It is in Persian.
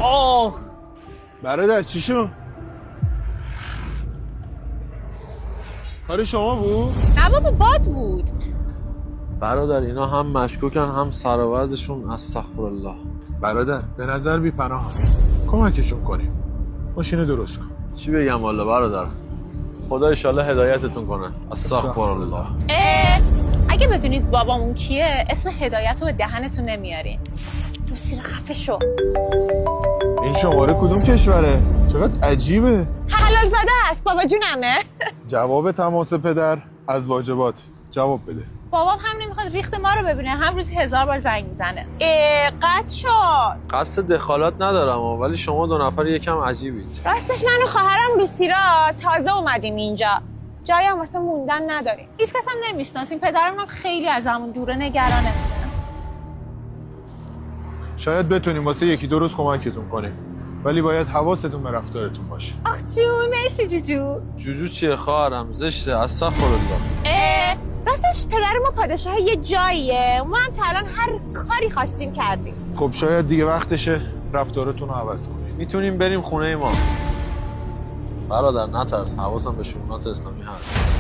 آخ برادر چی شد؟ کار شما بود؟ نه بابا باد بود. برادر اینا هم مشکوکن هم سر و وضعشون استغفرالله. برادر به نظر بی پناه هم. کمکشون کنیم. ماشین درست کن. چی بگم والا برادر، خدا ایشالله هدایتتون کنه. استغفرالله. اگه بدونید بابامون کیه اسم هدایت رو به دهنتون نمیارین. روسی رو خفه شو. این شماره کدوم کشوره؟ چقدر عجیبه. حلال زاده است بابا جونمه. جواب تماس پدر از واجبات. جواب بده. بابام هم نمیخواد ریخت ما رو ببینه، هم روز 1000 بار زنگ میزنه. قطع شد. قصد دخالت ندارم ولی شما دو نفر یکم عجیبید. راستش من و خواهرم لوسیرا تازه اومدیم اینجا. جایی هم واسه موندن نداریم. هیچ کس هم نمیشناسیم. پدرمون هم خیلی از همون دوره نگرانه. شاید بتونیم واسه یکی دو روز کمکتون کنیم. ولی باید حواستون به رفتارتون باشه. آخ جون مرسی جوجو. جوجو چیه خواهرم؟ زشته. استغفرالله. راستش پدر ما پادشاه یه جاییه. ما هم تا الان هر کاری خواستیم کردیم. خب شاید دیگه وقتشه رفتارتون رو عوض کنید. میتونیم بریم خونه ما. برادر نترس، حواسم به شؤونات اسلامی هست.